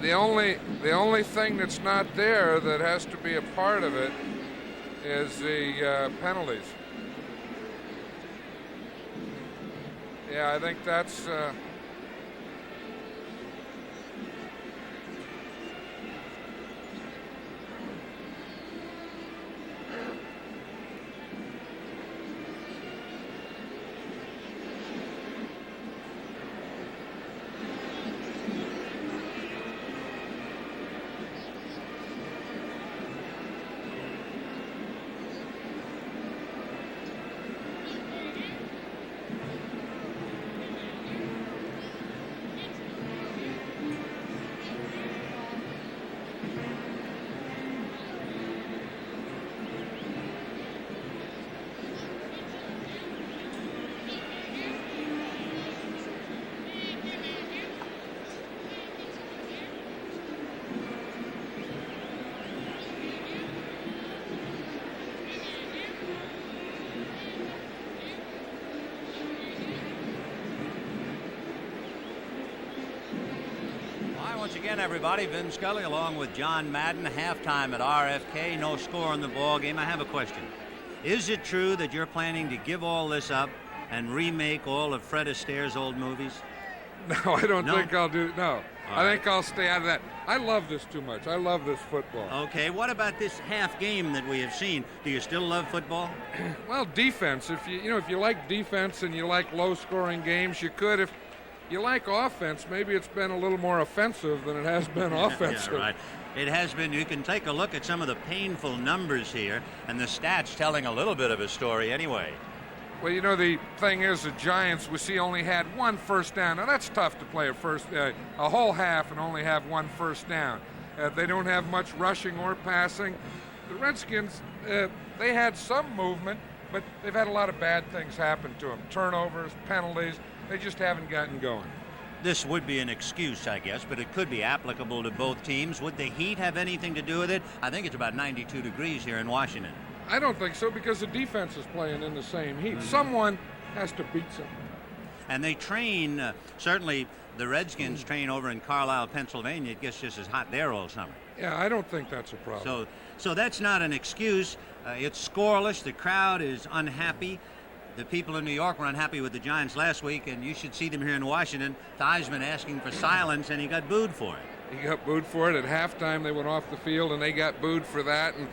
The only thing that's not there that has to be a part of it is the penalties. Yeah, I think that's. Once again, everybody, Vin Scully along with John Madden. Halftime at RFK, no score in the ball game. I have a question. Is it true that you're planning to give all this up and remake all of Fred Astaire's old movies? No, I don't think I'll do. No, I right. think I'll stay out of that. I love this too much. I love this football. Okay, what about this half game that we have seen? Do you still love football? Well, defense. If you like defense and you like low-scoring games, you could. If you like offense, maybe it's been a little more offensive than it has been offensive. Yeah, right. It has been. You can take a look at some of the painful numbers here, and the stats telling a little bit of a story anyway. Well, the thing is, the Giants, we see, only had one first down. Now, that's tough to play a whole half and only have one first down. They don't have much rushing or passing. The Redskins, they had some movement, but they've had a lot of bad things happen to them. Turnovers, penalties. They just haven't gotten going. This would be an excuse, I guess, but it could be applicable to both teams. Would the heat have anything to do with it? I think it's about 92 degrees here in Washington. I don't think so, because the defense is playing in the same heat. Someone has to beat someone. And they train, certainly the Redskins train over in Carlisle, Pennsylvania. It gets just as hot there all summer. Yeah, I don't think that's a problem. So that's not an excuse. It's scoreless. The crowd is unhappy. The people in New York were unhappy with the Giants last week, and you should see them here in Washington. Theismann asking for silence, and he got booed for it. He got booed for it. At halftime, they went off the field, and they got booed for that. And,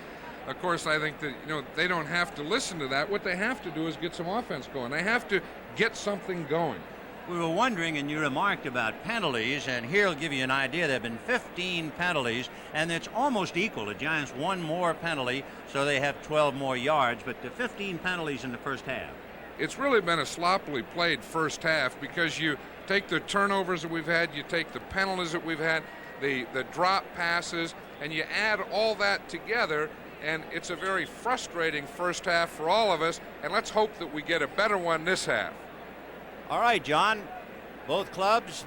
of course, I think that, they don't have to listen to that. What they have to do is get some offense going. They have to get something going. We were wondering, and you remarked about penalties, and here will give you an idea. There have been 15 penalties, and it's almost equal. The Giants one more penalty, so they have 12 more yards, but the 15 penalties in the first half. It's really been a sloppily played first half, because you take the turnovers that we've had, you take the penalties that we've had, the drop passes, and you add all that together, and it's a very frustrating first half for all of us, and let's hope that we get a better one this half. All right, John. Both clubs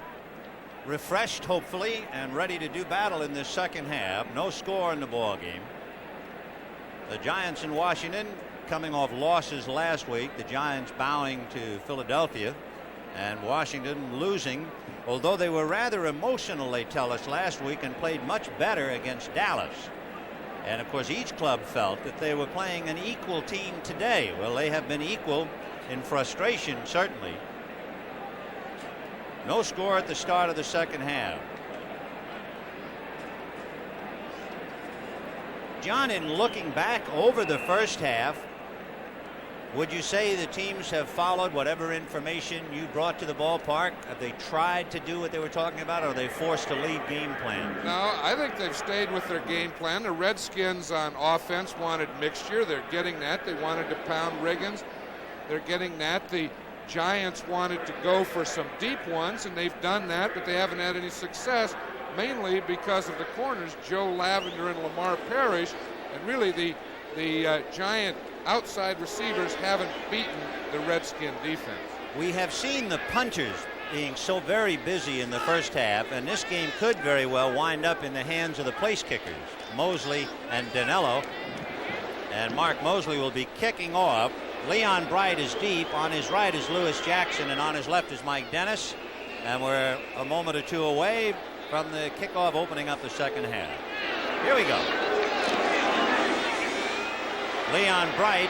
refreshed, hopefully, and ready to do battle in this second half. No score in the ball game. The Giants in Washington coming off losses last week. The Giants bowing to Philadelphia, and Washington losing, although they were rather emotional, they tell us, last week, and played much better against Dallas. And of course, each club felt that they were playing an equal team today. Well, they have been equal in frustration, certainly. No score at the start of the second half. John, in looking back over the first half, would you say the teams have followed whatever information you brought to the ballpark? Have they tried to do what they were talking about, or are they forced to leave game plan? No, I think they've stayed with their game plan. The Redskins on offense wanted mixture. They're getting that. They wanted to pound Riggins. They're getting that. The Giants wanted to go for some deep ones, and they've done that, but they haven't had any success, mainly because of the corners, Joe Lavender and Lamar Parrish, and really the Giant outside receivers haven't beaten the Redskin defense. We have seen the punters being so very busy in the first half, and this game could very well wind up in the hands of the place kickers, Mosley and Danello. And Mark Mosley will be kicking off. Leon Bright is deep. On his right is Lewis Jackson, and on his left is Mike Dennis. And we're a moment or two away from the kickoff opening up the second half. Here we go. Leon Bright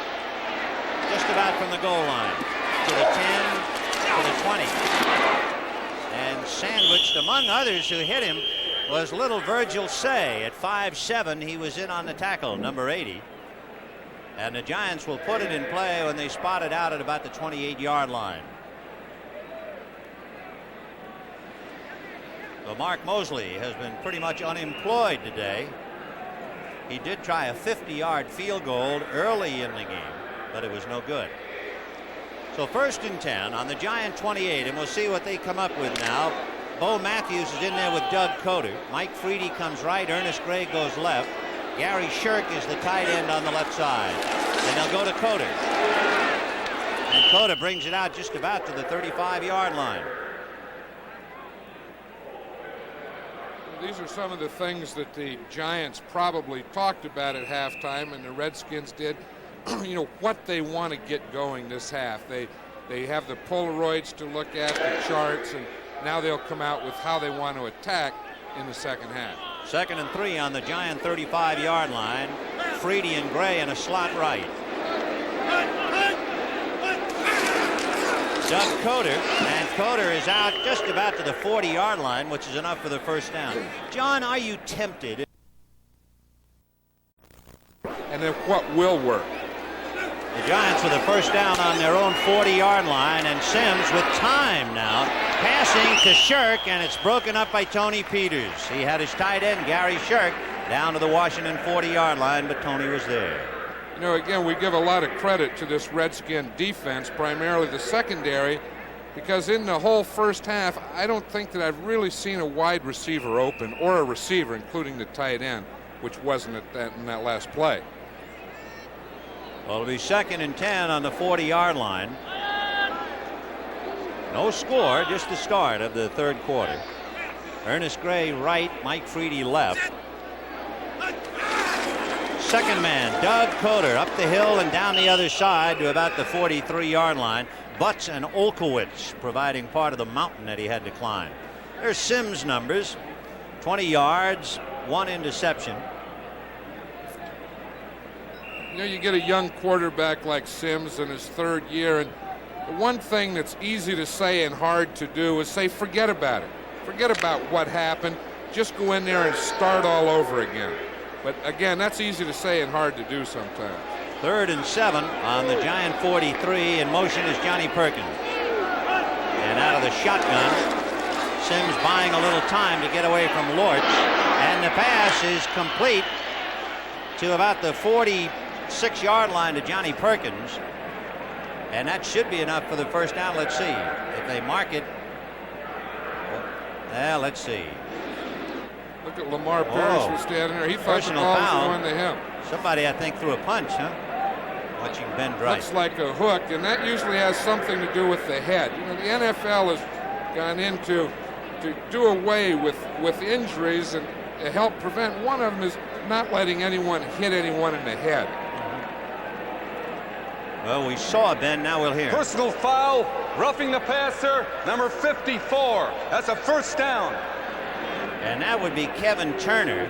just about from the goal line to the 10, to the 20. And sandwiched among others who hit him was little Virgil Say. At 5'7", he was in on the tackle, number 80. And the Giants will put it in play when they spot it out at about the 28-yard line. So Mark Mosley has been pretty much unemployed today. He did try a 50-yard field goal early in the game, but it was no good. So 1st and 10 on the Giant 28, and we'll see what they come up with now. Bo Matthews is in there with Doug Coder. Mike Freedy comes right. Ernest Gray goes left. Gary Shirk is the tight end on the left side. And they'll go to Coder. And Coder brings it out just about to the 35-yard line. These are some of the things that the Giants probably talked about at halftime, and the Redskins did. You know, what they want to get going this half. They have the Polaroids to look at, the charts, and now they'll come out with how they want to attack in the second half. 2nd and 3 on the Giant 35-yard line. Freedy and Gray in a slot right. Doug Coder, and Coder is out just about to the 40-yard line, which is enough for the first down. John, are you tempted? And then what will work? The Giants with a first down on their own 40-yard line, and Sims with time now, passing to Shirk, and it's broken up by Tony Peters. He had his tight end, Gary Shirk, down to the Washington 40-yard line, but Tony was there. You know, again, we give a lot of credit to this Redskin defense, primarily the secondary, because in the whole first half, I don't think that I've really seen a wide receiver open, or a receiver, including the tight end, which wasn't in that last play. Well, it'll be 2nd and 10 on the 40-yard line. No score, just the start of the third quarter. Ernest Gray right, Mike Freedy left. Second man, Doug Coder, up the hill and down the other side to about the 43-yard line. Butts and Olkowitz providing part of the mountain that he had to climb. There's Sims' numbers, 20 yards, 1 interception. You know, you get a young quarterback like Sims in his third year, and the one thing that's easy to say and hard to do is say, forget about it. Forget about what happened. Just go in there and start all over again. But again, that's easy to say and hard to do sometimes. 3rd and 7 on the Giant 43. In motion is Johnny Perkins. And out of the shotgun, Sims buying a little time to get away from Lortz. And the pass is complete to about the 46-yard line to Johnny Perkins. And that should be enough for the first down. Let's see. If they mark it. Well, let's see. Look at Lamar Parrish was standing there. He thought the ball was going to him. Somebody, I think, threw a punch, huh? Watching Ben Bright. Looks like a hook, and that usually has something to do with the head. You know, the NFL has gone into to do away with injuries and help prevent. One of them is not letting anyone hit anyone in the head. Well, we saw Ben. Now we'll hear. Personal foul, roughing the passer, number 54. That's a first down. And that would be Kevin Turner.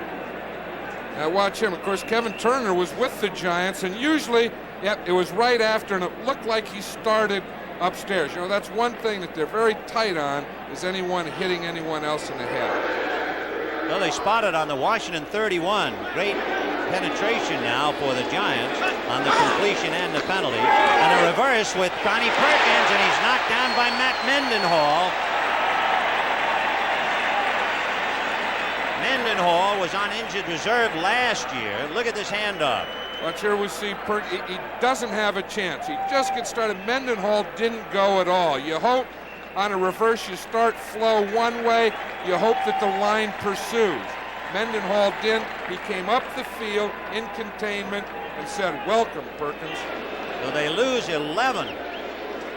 Now watch him. Of course, Kevin Turner was with the Giants, and usually, it was right after, and it looked like he started upstairs. You know, that's one thing that they're very tight on, is anyone hitting anyone else in the head. Well, they spotted on the Washington 31. Great penetration now for the Giants on the completion and the penalty. And a reverse with Johnny Perkins, and he's knocked down by Matt Mendenhall. Mendenhall was on injured reserve last year. Look at this handoff. Watch here, we see he doesn't have a chance. He just gets started. Mendenhall didn't go at all. You hope on a reverse you start flow one way. You hope that the line pursues. Mendenhall didn't. He came up the field in containment and said, welcome, Perkins. So they lose 11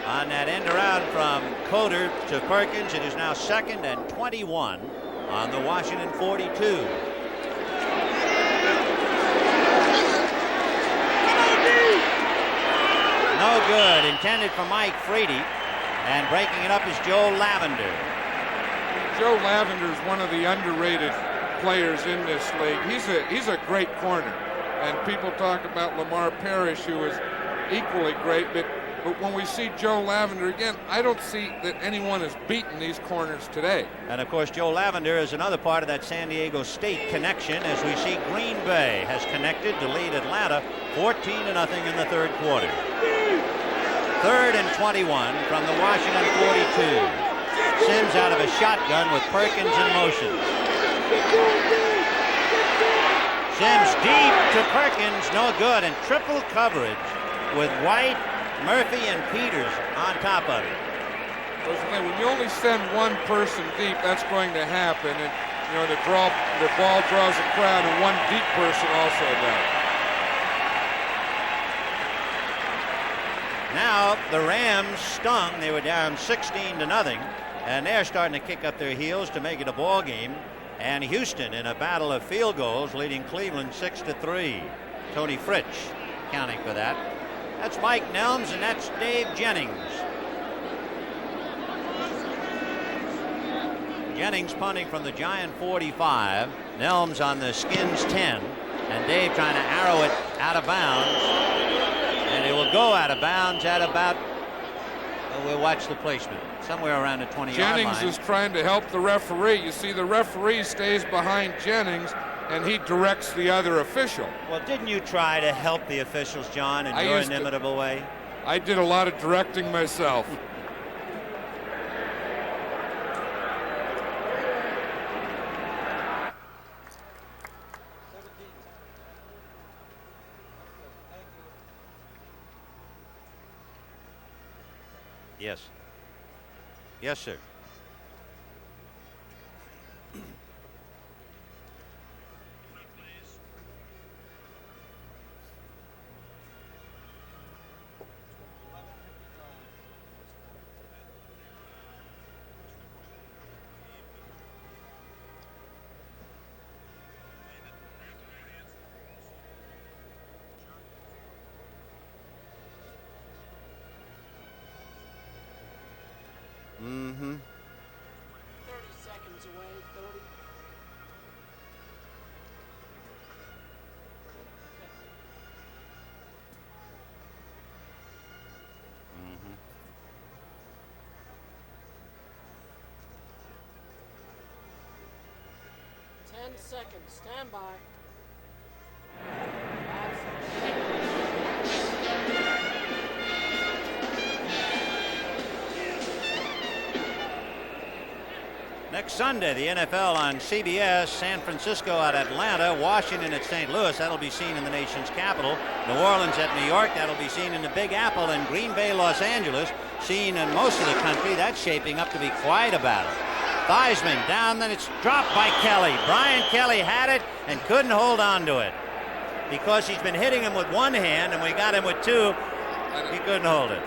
on that end around from Coder to Perkins. It is now 2nd and 21 on the Washington 42. No good. Intended for Mike Freedy. And breaking it up is Joe Lavender. Joe Lavender is one of the underrated players in this league. He's a great corner, and people talk about Lamar Parrish, who is equally great, but when we see Joe Lavender again, I don't see that anyone has beaten these corners today. And of course, Joe Lavender is another part of that San Diego State connection, as we see Green Bay has connected to lead Atlanta 14-0 in the third quarter. 3rd and 21 from the Washington 42. Sims out of a shotgun with Perkins in motion. Sims deep to Perkins, no good, and triple coverage with White, Murphy, and Peters on top of it. When you only send one person deep, that's going to happen. And the ball draws a crowd, and one deep person also does. Now the Rams stung. They were down 16-0, and they're starting to kick up their heels to make it a ball game. And Houston in a battle of field goals, leading Cleveland 6-3. Tony Fritsch counting for that. That's Mike Nelms, and that's Dave Jennings. Jennings punting from the Giant 45. Nelms on the Skins 10. And Dave trying to arrow it out of bounds. And it will go out of bounds at about, we'll watch the placement, somewhere around the 20-yard line. Jennings is trying to help the referee. You see, the referee stays behind Jennings, and he directs the other official. Well, didn't you try to help the officials, John, in your inimitable way? I did a lot of directing myself. Yes. Yes, sir. Mm-hmm. 30 seconds away, 30. Mm-hmm. 10 seconds, stand by. Next Sunday, the NFL on CBS, San Francisco at Atlanta, Washington at St. Louis. That'll be seen in the nation's capital. New Orleans at New York. That'll be seen in the Big Apple. And Green Bay, Los Angeles, seen in most of the country. That's shaping up to be quite a battle. Theismann down, then it's dropped by Kelly. Brian Kelly had it and couldn't hold on to it because he's been hitting him with one hand, and we got him with two. He couldn't hold it.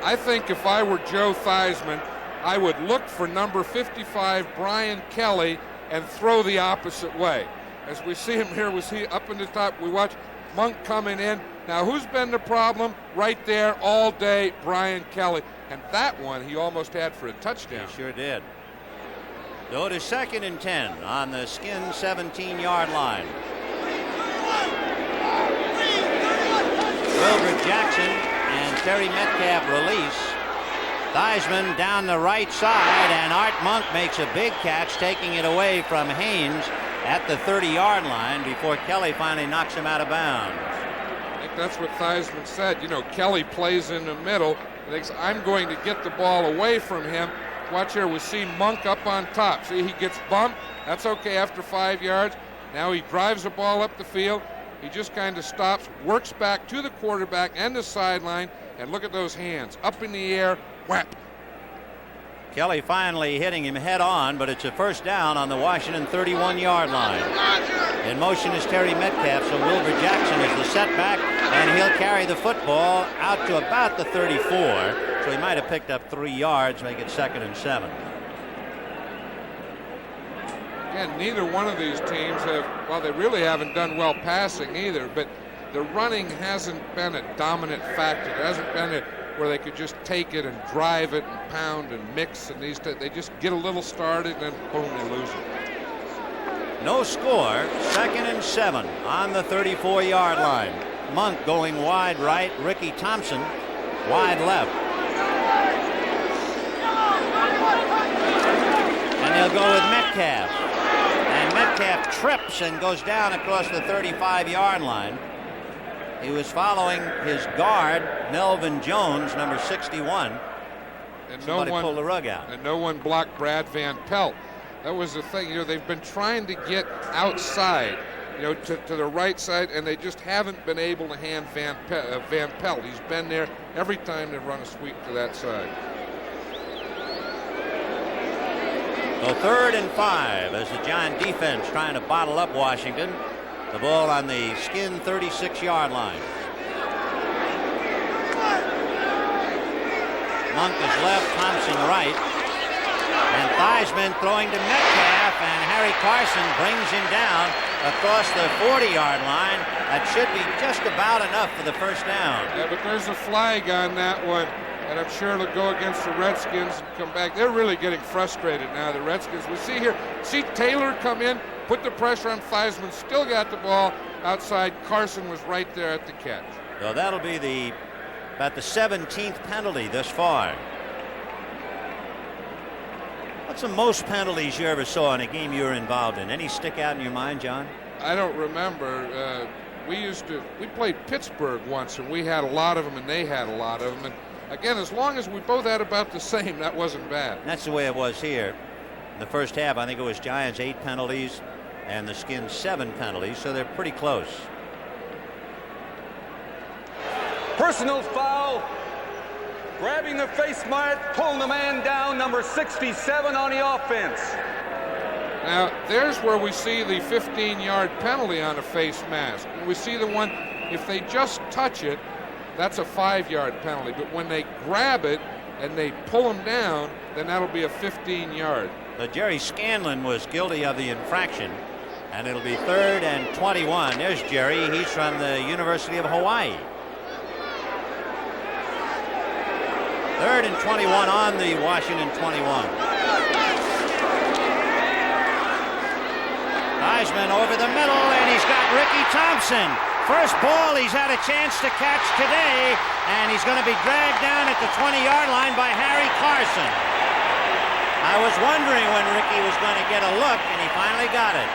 I think if I were Joe Theismann, I would look for number 55, Brian Kelly, and throw the opposite way. As we see him here, we see up in the top, we watch Monk coming in. Now, who's been the problem? Right there all day, Brian Kelly. And that one he almost had for a touchdown. He sure did. Go to 2nd and 10 on the Skin 17-yard line. Wilbur Jackson and Terry Metcalf release. Theismann down the right side, and Art Monk makes a big catch, taking it away from Haynes at the 30-yard line before Kelly finally knocks him out of bounds. I think that's what Theismann said. Kelly plays in the middle. He thinks, I'm going to get the ball away from him. Watch here, we see Monk up on top. See, he gets bumped. That's okay after 5 yards. Now he drives the ball up the field. He just kind of stops, works back to the quarterback and the sideline, and look at those hands. Up in the air, whap. Kelly finally hitting him head on, but it's a first down on the Washington 31-yard line. In motion is Terry Metcalf, so Wilbur Jackson is the setback, and he'll carry the football out to about the 34, so he might have picked up 3 yards, make it 2nd and 7. Again, neither one of these teams they really haven't done well passing either, but the running hasn't been a dominant factor. There hasn't been where they could just take it and drive it and pound and mix, and they just get a little started and then boom, they lose it. No score. 2nd and 7 on the 34-yard line. Monk going wide right. Ricky Thompson wide left. And they'll go with Metcalf. And Metcalf trips and goes down across the 35-yard line. He was following his guard, Melvin Jones, number 61. And Somebody pulled the rug out. And no one blocked Brad Van Pelt. That was the thing. They've been trying to get outside, to the right side, and they just haven't been able to hand Van Pelt. He's been there every time they run a sweep to that side. So 3rd and 5 as the Giant defense trying to bottle up Washington. The ball on the Skin 36-yard line. Monk is left, Thompson right. And Theismann throwing to Metcalf, and Harry Carson brings him down across the 40-yard line. That should be just about enough for the first down. Yeah, but there's a flag on that one, and I'm sure it'll go against the Redskins and come back. They're really getting frustrated now, the Redskins. We see Taylor come in, put the pressure on Theismann, still got the ball outside. Carson was right there at the catch. So that'll be about the 17th penalty this far. What's the most penalties you ever saw in a game you were involved in? Any stick out in your mind, John? I don't remember. We played Pittsburgh once, and we had a lot of them, and they had a lot of them. And again, as long as we both had about the same, that wasn't bad. That's the way it was here. In the first half, I think it was Giants 8 penalties and the Skins 7 penalties, so they're pretty close. Personal foul. Grabbing the face mask, pulling the man down, number 67 on the offense. Now, there's where we see the 15-yard penalty on a face mask. We see the one, if they just touch it, that's a 5-yard penalty. But when they grab it and they pull them down, then that'll be a 15-yard. But Jerry Scanlon was guilty of the infraction, and it'll be 3rd and 21. There's Jerry. He's from the University of Hawaii. 3rd and 21 on the Washington 21. Theismann over the middle, and he's got Ricky Thompson. First ball he's had a chance to catch today, and he's going to be dragged down at the 20-yard line by Harry Carson. I was wondering when Ricky was going to get a look, and he finally got it.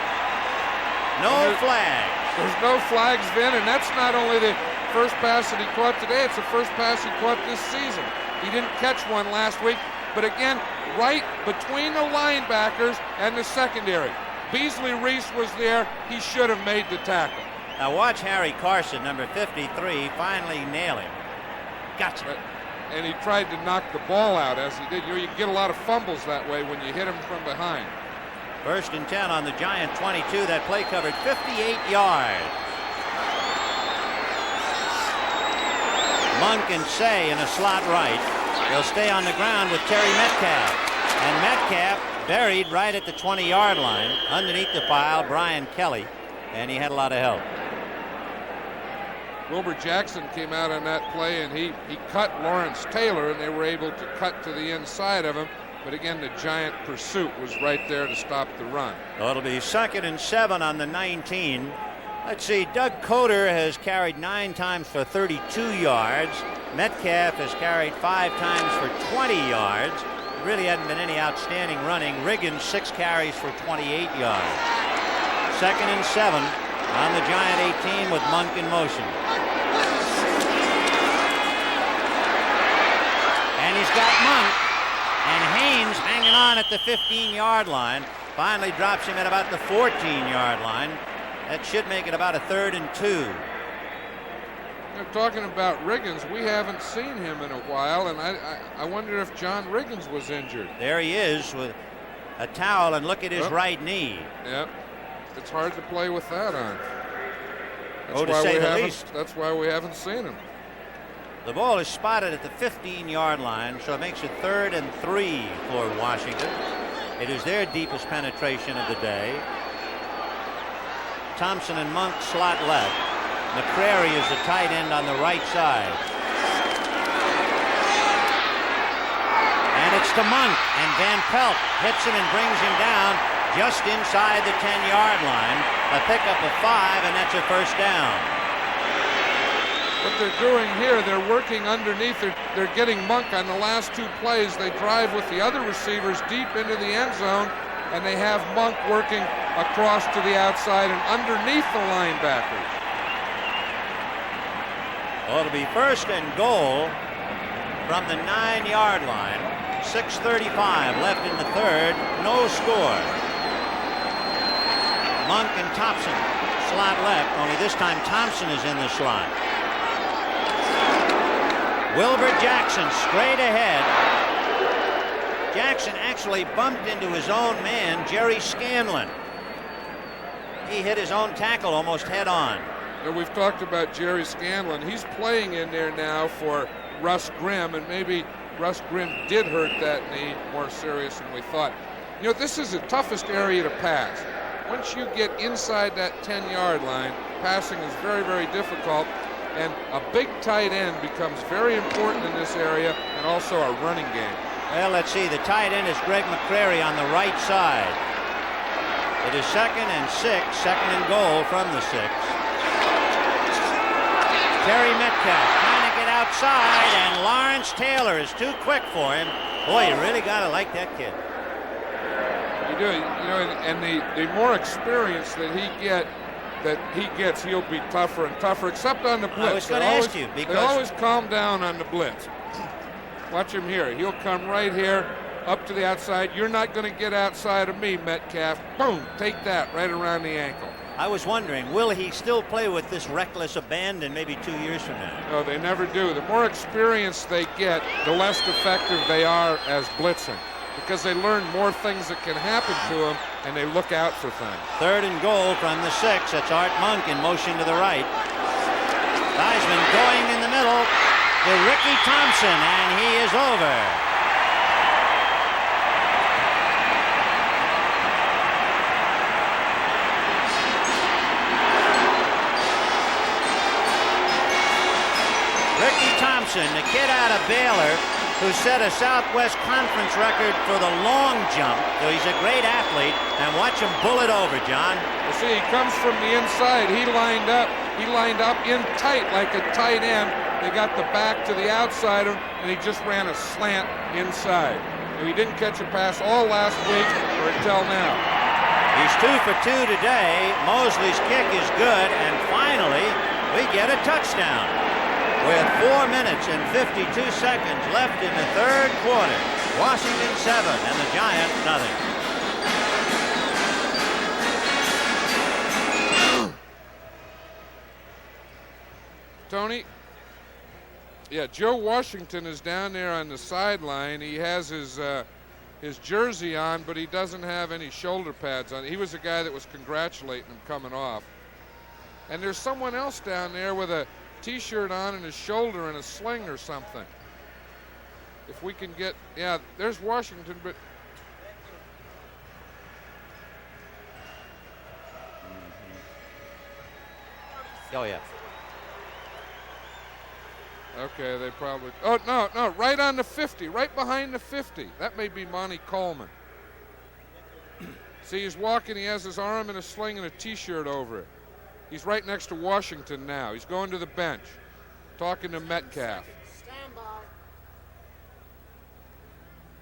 No flags. There's no flags, Vin, and that's not only the first pass that he caught today, it's the first pass he caught this season. He didn't catch one last week, but again, right between the linebackers and the secondary. Beasley Reese was there. He should have made the tackle. Now watch Harry Carson, number 53, finally nail him. Gotcha. And he tried to knock the ball out as he did. You get a lot of fumbles that way when you hit him from behind. 1st and 10 on the Giant 22. That play covered 58 yards. Monk and Say in a slot right. They'll stay on the ground with Terry Metcalf. And Metcalf buried right at the 20-yard line. Underneath the pile, Brian Kelly. And he had a lot of help. Wilbur Jackson came out on that play, and he cut Lawrence Taylor, and they were able to cut to the inside of him. But again, the Giant pursuit was right there to stop the run. So it'll be 2nd and 7 on the 19. Let's see, Doug Coder has carried 9 times for 32 yards. Metcalf has carried 5 times for 20 yards. There really hadn't been any outstanding running. Riggins 6 carries for 28 yards. 2nd and 7 on the Giant 18 with Monk in motion. And he's got Monk, and Haynes hanging on at the 15-yard line. Finally drops him at about the 14-yard line. That should make it about a 3rd and 2. You're talking about Riggins. We haven't seen him in a while, and I wonder if John Riggins was injured. There he is with a towel, and look at his right knee. Yep. It's hard to play with that on. To say the least. That's why we haven't seen him. The ball is spotted at the 15-yard line, so it makes it 3rd and 3 for Washington. It is their deepest penetration of the day. Thompson and Monk slot left. McCrary is the tight end on the right side. And it's to Monk, and Van Pelt hits him and brings him down just inside the 10-yard line. A pickup of 5, and that's a first down. What they're doing here, they're working underneath. They're getting Monk on the last 2 plays. They drive with the other receivers deep into the end zone, and they have Monk working across to the outside and underneath the linebackers. Well, it'll be first and goal from the 9-yard line. 6:35 left in the third. No score. Monk and Thompson slot left, only this time Thompson is in the slot. Wilbur Jackson straight ahead. Jackson actually bumped into his own man, Jerry Scanlon. He hit his own tackle almost head on. Now, we've talked about Jerry Scanlon. He's playing in there now for Russ Grimm, and maybe Russ Grimm did hurt that knee more serious than we thought. You know, this is the toughest area to pass. Once you get inside that 10-yard line, passing is very, very difficult, and a big tight end becomes very important in this area, and also a running game. Well, let's see. The tight end is Greg McCrary on the right side. It is 2nd and 6, second and goal from the 6. Terry Metcalf trying to get outside, and Lawrence Taylor is too quick for him. Boy, you really got to like that kid. You do, you know, and the more experience that he gets, he'll be tougher and tougher, except on the blitz. I was going to ask you, because they always calm down on the blitz. Watch him here. He'll come right here up to the outside. You're not going to get outside of me, Metcalf. Boom, take that right around the ankle. I was wondering, will he still play with this reckless abandon maybe 2 years from now? No, they never do. The more experience they get, the less effective they are as blitzing, because they learn more things that can happen to them, and they look out for things. 3rd and goal from the 6. That's Art Monk in motion to the right. Theismann going in the middle to Ricky Thompson, and he is over. Ricky Thompson, the kid out of Baylor, who set a Southwest Conference record for the long jump. So he's a great athlete, and watch him pull it over, John. You see, he comes from the inside. He lined up in tight like a tight end. They got the back to the outside of him, and he just ran a slant inside. And he didn't catch a pass all last week or until now. He's 2 for 2 today. Mosley's kick is good, and finally we get a touchdown. With 4 minutes and 52 seconds left in the third quarter. Washington 7 and the Giants nothing. Tony? Yeah, Joe Washington is down there on the sideline. He has his jersey on, but he doesn't have any shoulder pads on. He was the guy that was congratulating him coming off. And there's someone else down there with a T-shirt on and his shoulder and a sling or something. If we can get, yeah, there's Washington, but Oh yeah. okay, they probably, oh no, right on the 50, right behind the 50. That may be Monty Coleman. See, he's walking, he has his arm in a sling and a T-shirt over it. He's right next to Washington now. He's going to the bench, talking to Metcalf. Stand by.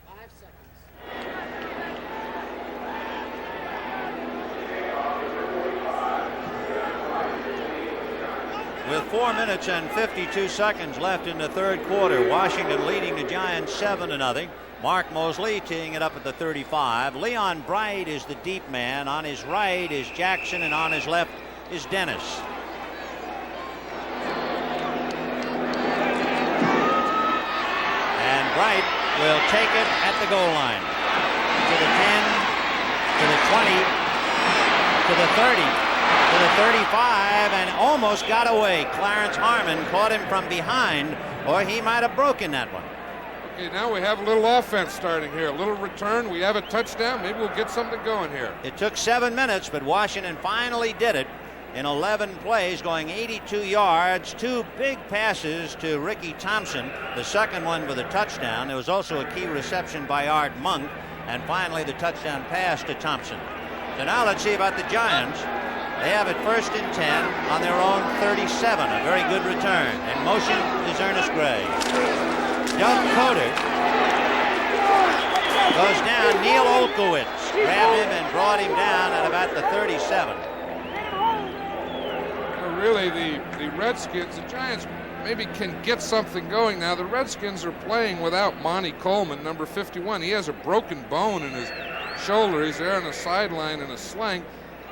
5 seconds. With 4 minutes and 52 seconds left in the third quarter, Washington leading the Giants 7-0. Mark Mosley teeing it up at the 35. Leon Bright is the deep man. On his right is Jackson, and on his left is Dennis. And Bright will take it at the goal line. To the 10, to the 20, to the 30, to the 35, and almost got away. Clarence Harmon caught him from behind, or he might have broken that one. Okay, now we have a little offense starting here. A little return. We have a touchdown. Maybe we'll get something going here. It took 7 minutes, but Washington finally did it. in 11 plays, going 82 yards, 2 big passes to Ricky Thompson, the second one with a touchdown. There was also a key reception by Art Monk, and finally the touchdown pass to Thompson. So now let's see about the Giants. They have it 1st and 10 on their own 37, a very good return. In motion is Ernest Gray. Doug Coder goes down. Neil Olkowitz grabbed him and brought him down at about the 37. Really, the Redskins, the Giants maybe can get something going now. The Redskins are playing without Monty Coleman, number 51. He has a broken bone in his shoulder. He's there on the sideline in a sling.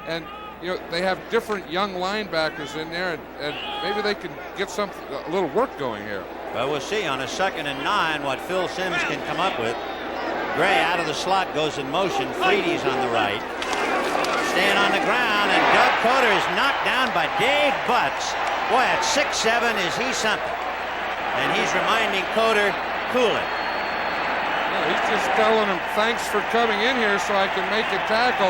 And, you know, they have different young linebackers in there, and maybe they can get a little work going here. Well, we'll see on a 2nd and 9 what Phil Simms can come up with. Gray out of the slot goes in motion. Freedy's on the right. Staying on the ground, and Doug Coder is knocked down by Dave Butts. Boy, at 6'7", is he something? And he's reminding Coder, cool it. Yeah, he's just telling him, thanks for coming in here so I can make a tackle.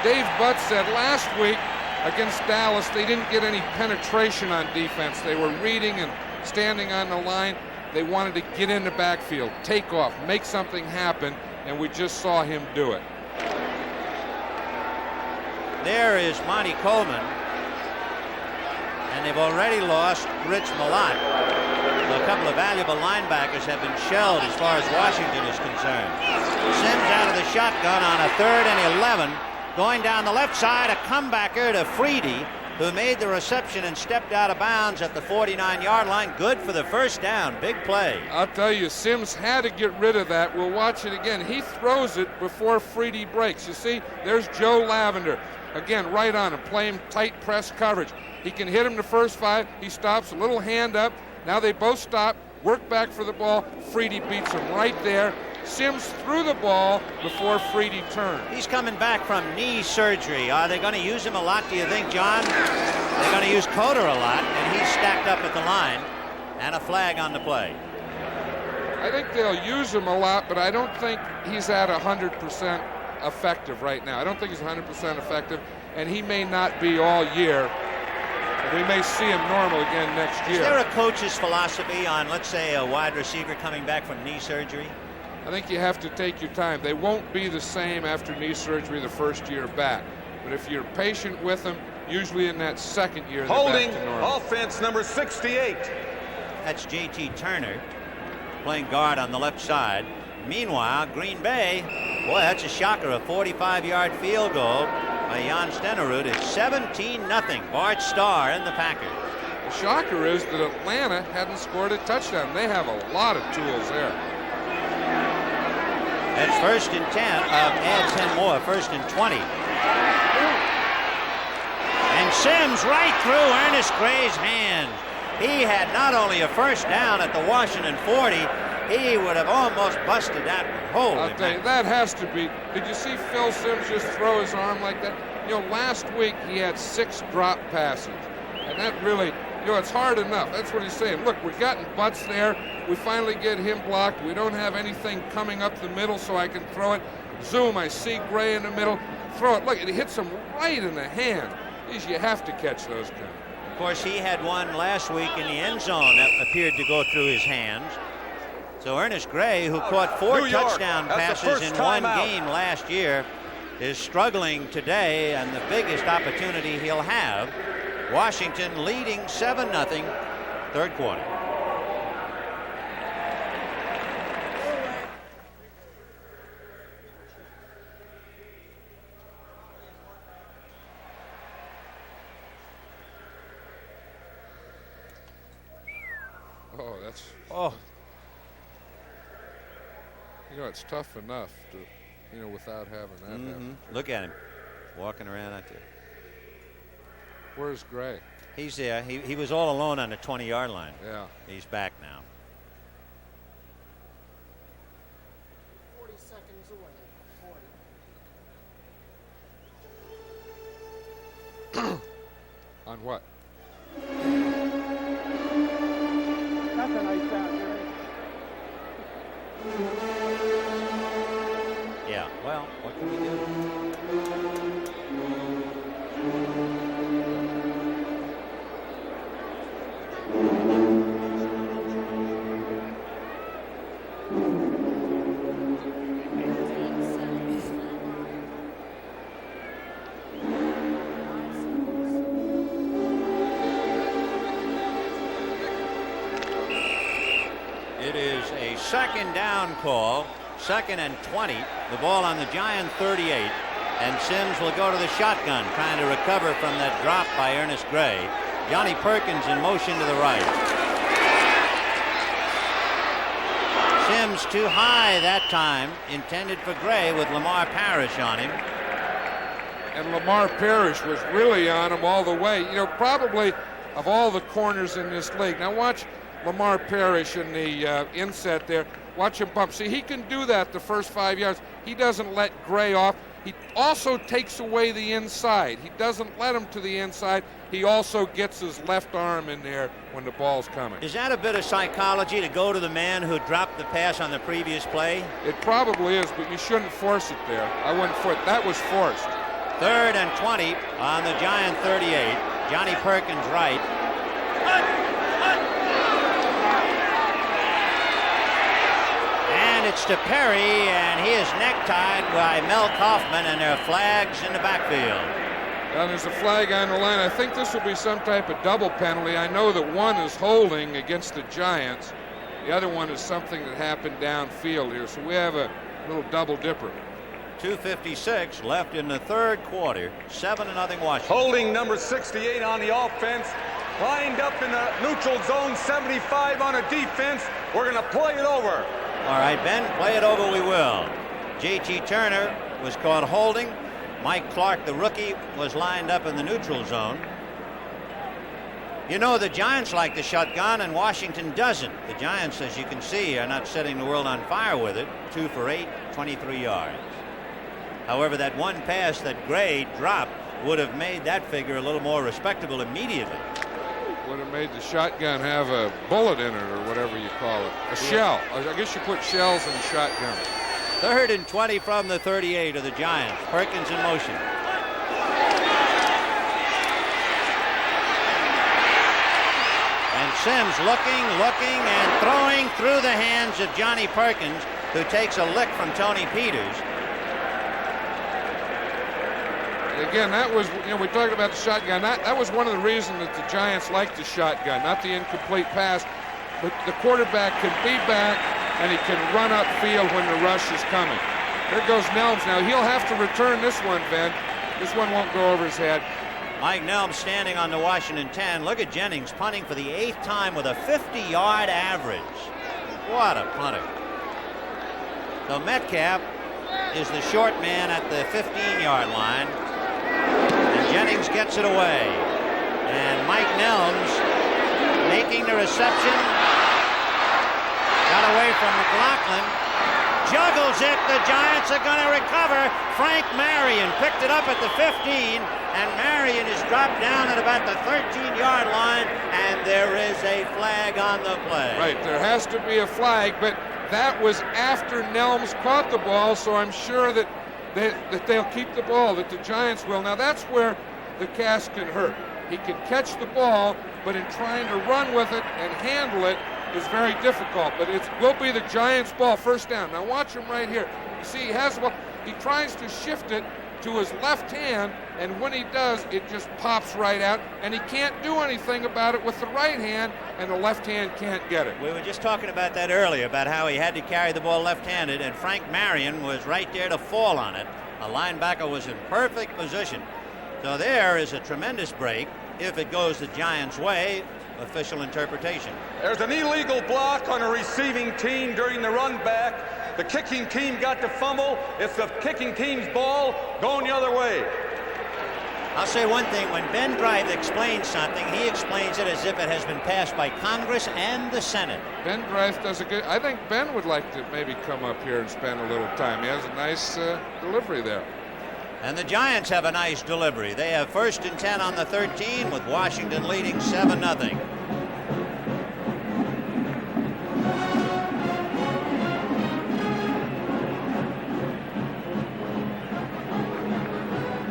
Dave Butts said last week against Dallas they didn't get any penetration on defense. They were reading and standing on the line. They wanted to get in the backfield, take off, make something happen, and we just saw him do it. There is Monty Coleman, and they've already lost Rich Malott. So a couple of valuable linebackers have been shelled as far as Washington is concerned. Simms out of the shotgun on a 3rd and 11. Going down the left side, a comebacker to Freedy, who made the reception and stepped out of bounds at the 49-yard line. Good for the first down. Big play. I'll tell you, Simms had to get rid of that. We'll watch it again. He throws it before Freedy breaks. You see, there's Joe Lavender. Again, right on him, playing tight press coverage. He can hit him the first 5. He stops, a little hand up. Now they both stop, work back for the ball. Freedy beats him right there. Simms threw the ball before Freedy turned. He's coming back from knee surgery. Are they going to use him a lot, do you think, John? They're going to use Coder a lot, and he's stacked up at the line. And a flag on the play. I think they'll use him a lot, but I don't think he's at 100% effective right now. I don't think he's 100% effective, and he may not be all year. We may see him normal again next year. Is there a coach's philosophy on, let's say, a wide receiver coming back from knee surgery? I think you have to take your time. They won't be the same after knee surgery the first year back. But if you're patient with them, usually in that second year, they're holding back to normal. offense number 68. That's J.T. Turner playing guard on the left side. Meanwhile, Green Bay, boy, that's a shocker, a 45-yard field goal by Jan Stenerud. It's 17-0. Bart Starr and the Packers. The shocker is that Atlanta hadn't scored a touchdown. They have a lot of tools there. That's 1st and 10. Add 10 more. 1st and 20. And Simms right through Ernest Gray's hands. He had not only a first down at the Washington 40, he would have almost busted that one. I'll tell you, that has to be. Did you see Phil Simms just throw his arm like that? You know, last week he had 6 drop passes. And that really, you know, it's hard enough. That's what he's saying. Look, we've gotten Butts there. We finally get him blocked. We don't have anything coming up the middle so I can throw it. Zoom, I see Gray in the middle. Throw it. Look, it hits him right in the hand. Geez, you have to catch those kind. Of course, he had one last week in the end zone that appeared to go through his hands. So Ernest Gray, who caught 4 touchdown passes in one game last year, is struggling today, and the biggest opportunity he'll have. Washington leading 7-0, 3rd quarter. Oh, that's. Oh. You know, it's tough enough to, you know, without having that happen. Look at him walking around out there. Where's Gray? He's there. He was all alone on the 20-yard line. Yeah. He's back now. 40 seconds away. 40. On what? That's a nice sound, Yeah, well, what can we do? second down call, 2nd and 20. The ball on the Giant 38. And Sims will go to the shotgun, trying to recover from that drop by Ernest Gray. Johnny Perkins in motion to the right. Sims too high that time, intended for Gray with Lamar Parrish on him. And Lamar Parrish was really on him all the way. You know, probably of all the corners in this league. Now watch Lamar Parrish in the inset there. Watch him bump. See, he can do that the first 5 yards. He doesn't let Gray off. He also takes away the inside. He doesn't let him to the inside. He also gets his left arm in there when the ball's coming. Is that a bit of psychology to go to the man who dropped the pass on the previous play? It probably is, but you shouldn't force it there. I wouldn't force it. That was forced. 3rd and 20 on the Giant 38. Johnny Perkins right. And it's to Perry, and he is necktied by Mel Kaufman, and there are flags in the backfield. Well, there's a flag on the line. I think this will be some type of double penalty. I know that one is holding against the Giants. The other one is something that happened downfield here. So we have a little double dipper. 2:56 left in the 3rd quarter. 7-0 Washington. Holding number 68 on the offense. Lined up in the neutral zone, 75 on a defense. We're going to play it over. All right, Ben, play it over we will. J.T. Turner was caught holding. Mike Clark, the rookie, was lined up in the neutral zone. You know, the Giants like the shotgun and Washington doesn't. The Giants, as you can see, are not setting the world on fire with it. 2 for 8, 23 yards. However, that one pass that Gray dropped would have made that figure a little more respectable immediately. Would have made the shotgun have a bullet in it, or whatever you call it. A shell. I guess you put shells in the shotgun. 3rd and 20 from the 38 of the Giants. Perkins in motion. And Sims looking, and throwing through the hands of Johnny Perkins, who takes a lick from Tony Peters. Again, that was, you know, we talked about the shotgun. That was one of the reasons that the Giants liked the shotgun, not the incomplete pass. But the quarterback can be back, and he can run upfield when the rush is coming. There goes Nelms now. He'll have to return this one, Ben. This one won't go over his head. Mike Nelms standing on the Washington 10. Look at Jennings punting for the 8th time with a 50-yard average. What a punter. So Metcalf is the short man at the 15-yard line. And Jennings gets it away. And Mike Nelms making the reception. Got away from McLaughlin. Juggles it. The Giants are going to recover. Frank Marion picked it up at the 15. And Marion is dropped down at about the 13-yard line. And there is a flag on the play. Right. There has to be a flag. But that was after Nelms caught the ball. So I'm sure that they'll keep the ball, that the Giants will. Now that's where the cast can hurt. He can catch the ball, but in trying to run with it and handle it is very difficult. But it will be the Giants' ball, first down. Now watch him right here. You see, he has the ball. He tries to shift it to his left hand, and when he does, it just pops right out, and he can't do anything about it with the right hand, and the left hand can't get it. We were just talking about that earlier, about how he had to carry the ball left-handed, and Frank Marion was right there to fall on it. A linebacker was in perfect position. So there is a tremendous break. If it goes the Giants' way, official interpretation. There's an illegal block on a receiving team during the run back. The kicking team got the fumble. It's the kicking team's ball going the other way. I'll say one thing. When Ben Bryce explains something, he explains it as if it has been passed by Congress and the Senate. Ben Bryce does a good. I think Ben would like to maybe come up here and spend a little time. He has a nice delivery there. And the Giants have a nice delivery. They have 1st and 10 on the 13 with Washington leading 7-0.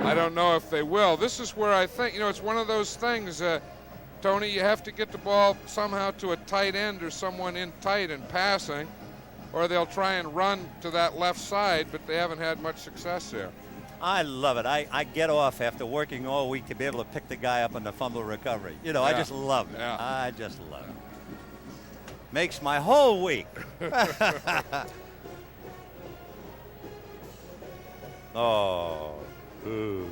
I don't know if they will. This is where I think, you know, it's one of those things, Tony, you have to get the ball somehow to a tight end or someone in tight and passing, or they'll try and run to that left side, but they haven't had much success there. I love it. I get off after working all week to be able to pick the guy up on the fumble recovery. You know, Yeah. I just love it. Yeah. I just love it. makes my whole week. Oh. Ooh.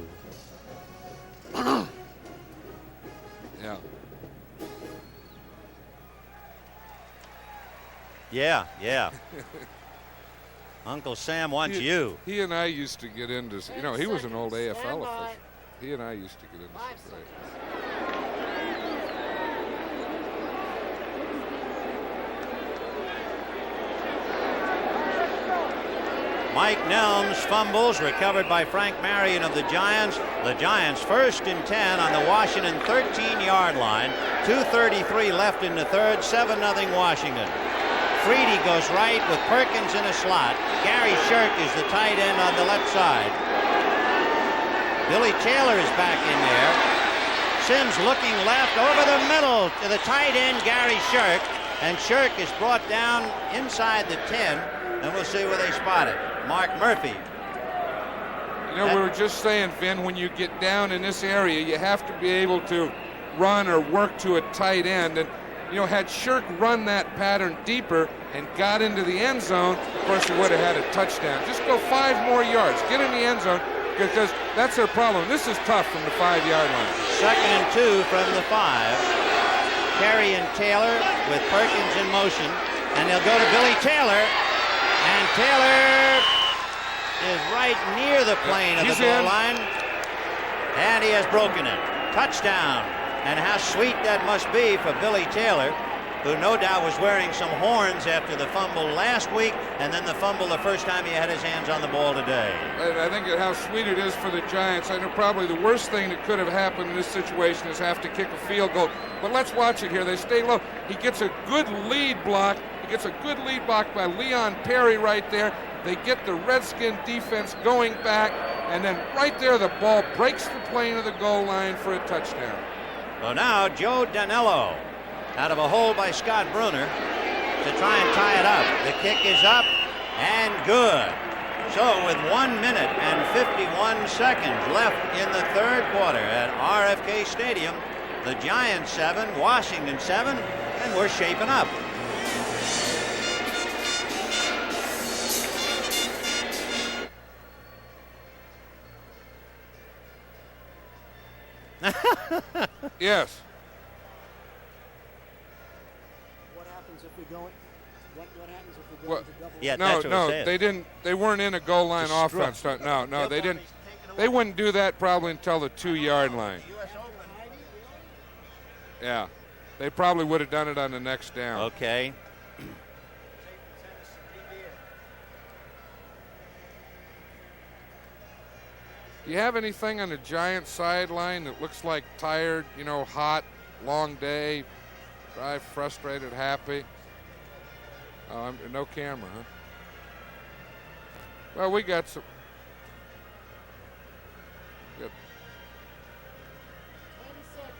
Yeah. Yeah. Uncle Sam wants you. He and I used to get into, you know, he was an old AFL Stand by. official. He and I used to get into 5 some seconds. Mike Nelms fumbles, recovered by Frank Marion of the Giants. The Giants first and 10 on the Washington 13-yard line. 2:33 left in the third, 7-0 Washington. Freedy goes right with Perkins in a slot. Gary Shirk is the tight end on the left side. Billy Taylor is back in there. Sims looking left over the middle to the tight end, Gary Shirk. And Shirk is brought down inside the 10, and we'll see where they spot it. Mark Murphy. You know, we were just saying, Vin, when you get down in this area, you have to be able to run or work to a tight end. And, you know, had Shirk run that pattern deeper and got into the end zone, of course, he would have had a touchdown. Just go 5 more yards. Get in the end zone, because that's their problem. This is tough from the 5-yard line. 2nd and 2 from the 5. Carey and Taylor with Perkins in motion. And they'll go to Billy Taylor. And Taylor is right near the plane of the goal line. And he has broken it. Touchdown. And how sweet that must be for Billy Taylor, who no doubt was wearing some horns after the fumble last week, and then the fumble the first time he had his hands on the ball today. I think how sweet it is for the Giants. I know probably the worst thing that could have happened in this situation is have to kick a field goal. But let's watch it here. They stay low. He gets a good lead block. He gets a good lead block by Leon Perry right there. They get the Redskin defense going back, and then right there the ball breaks the plane of the goal line for a touchdown. So now Joe Danello out of a hole by Scott Bruner to try and tie it up. The kick is up and good. So with 1 minute and 51 seconds left in the third quarter at RFK Stadium, the Giants 7, Washington 7, and we're shaping up. Yes. What happens if we go? What happens if we go What? into double? Yeah, No, that's what it no, says. they didn't. They weren't in a goal line offense. No, they didn't. They wouldn't do that probably until the 2-yard line. Yeah, they probably would have done it on the next down. Okay. Do you have anything on the Giants sideline that looks like tired, you know, hot, long day, dry, frustrated, happy? Oh, no camera, huh? Well, we got some. Good. 10 seconds.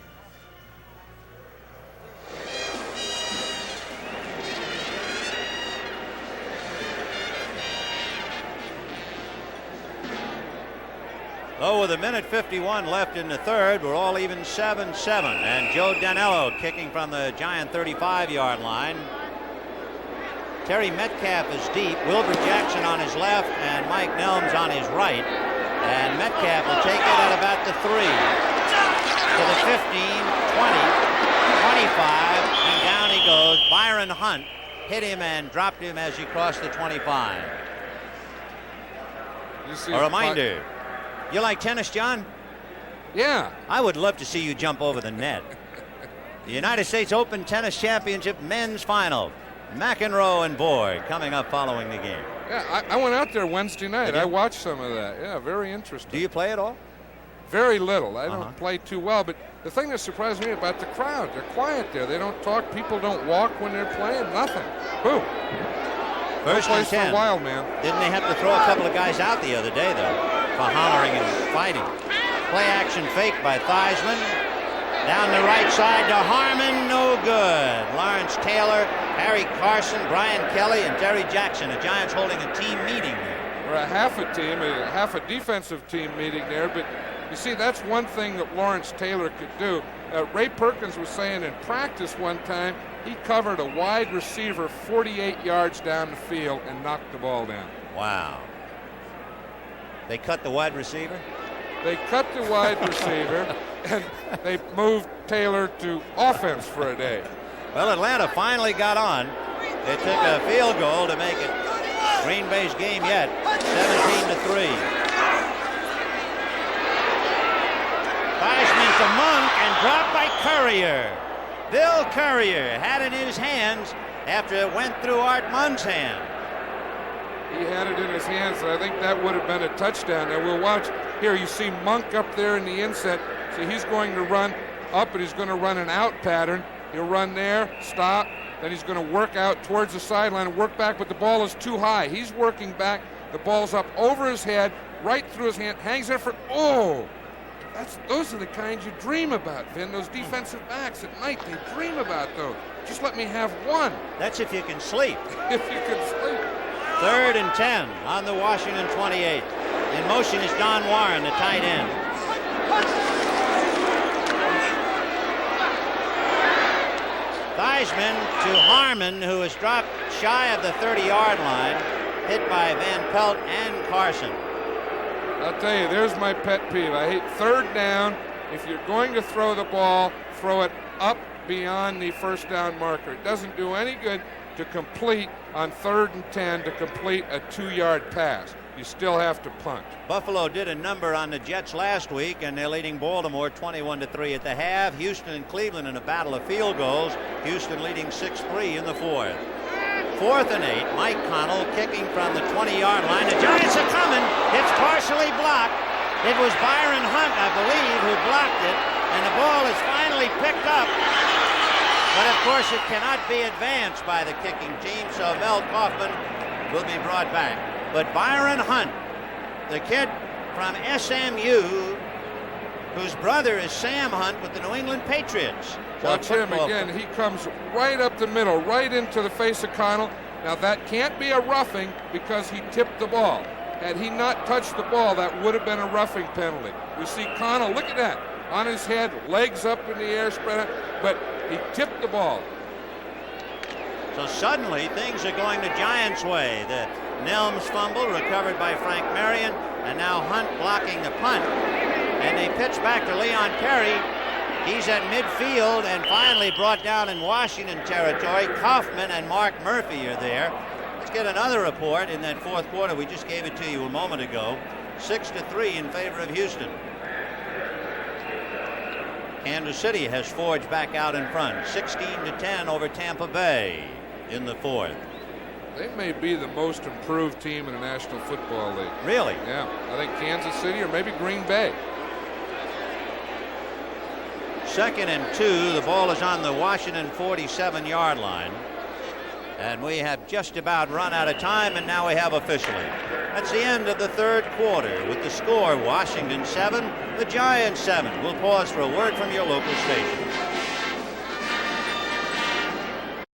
Oh, with 1:51 left in the third, we're all even 7-7. And Joe Danello kicking from the Giant 35-yard line. Terry Metcalf is deep. Wilbur Jackson on his left and Mike Nelms on his right. And Metcalf will take it at about the 3. To the 15, 20, 25, and down he goes. Byron Hunt hit him and dropped him as he crossed the 25. A reminder. You like tennis, John? Yeah. I would love to see you jump over the net. The United States Open Tennis Championship men's final. McEnroe and Borg coming up following the game. Yeah, I went out there Wednesday night. Did you? I watched some of that. Yeah, very interesting. Do you play at all? Very little. I don't play too well, but the thing that surprised me about the crowd, they're quiet there. They don't talk. People don't walk when they're playing. Nothing. Boom. First no and place 10. for a while, man. Didn't they have to throw a couple of guys out the other day, though, for hollering and fighting? Play action fake by Theismann. Down the right side to Harmon, no good. Lawrence Taylor, Harry Carson, Brian Kelly, and Terry Jackson. The Giants holding a team meeting there. Or a half a defensive team meeting there, but you see, that's one thing that Lawrence Taylor could do. Ray Perkins was saying in practice one time he covered a wide receiver 48 yards down the field and knocked the ball down. Wow. They cut the wide receiver? They cut the wide receiver and they moved Taylor to offense for a day. Well, Atlanta finally got on. They took a field goal to make it Green Bay's game yet, 17-3. Theismann to Monk and dropped by Courier. Bill Courier had it in his hands after it went through Art Munn's hand. He had it in his hands, and I think that would have been a touchdown. Now we'll watch. Here you see Monk up there in the inset. So he's going to run up and he's going to run an out pattern. He'll run there, stop, then he's going to work out towards the sideline and work back, but the ball is too high. He's working back. The ball's up over his head, right through his hand, hangs there for, those are the kinds you dream about, Vin. Those defensive backs at night, they dream about those. Just let me have one. That's if you can sleep. If you can sleep. 3rd and 10 on the Washington 28. In motion is Don Warren, the tight end. Theismann to Harmon, who is dropped shy of the 30-yard line, hit by Van Pelt and Carson. I'll tell you, there's my pet peeve. I hate 3rd down. If you're going to throw the ball, throw it up beyond the first down marker. It doesn't do any good to complete on 3rd and 10 to complete a 2-yard pass. You still have to punt. Buffalo did a number on the Jets last week, and they're leading Baltimore 21-3 at the half. Houston and Cleveland in a battle of field goals. Houston leading 6-3 in the 4th. 4th and 8. Mike Connell kicking from the 20-yard line. The Giants are coming. It's partially blocked. It was Byron Hunt, I believe, who blocked it, and the ball is finally picked up. But of course, it cannot be advanced by the kicking team, so Mel Kaufman will be brought back. But Byron Hunt, the kid from SMU, whose brother is Sam Hunt with the New England Patriots. Watch him again. He comes right up the middle, right into the face of Connell. Now that can't be a roughing because he tipped the ball. Had he not touched the ball, that would have been a roughing penalty. We see Connell, look at that, on his head, legs up in the air, spread out, but he tipped the ball. So suddenly things are going the Giants' way. The Nelms fumble recovered by Frank Marion, and now Hunt blocking the punt. And they pitch back to Leon Perry. He's at midfield and finally brought down in Washington territory. Kaufman and Mark Murphy are there. Let's get another report in that 4th quarter. We just gave it to you a moment ago. 6-3 in favor of Houston. Kansas City has forged back out in front. 16-10 over Tampa Bay in the 4th. They may be the most improved team in the National Football League. Really? Yeah. I think Kansas City or maybe Green Bay. 2nd and 2. The ball is on the Washington 47-yard line. And we have just about run out of time, and now we have officially. That's the end of the 3rd quarter with the score Washington 7, the Giants 7. We'll pause for a word from your local station.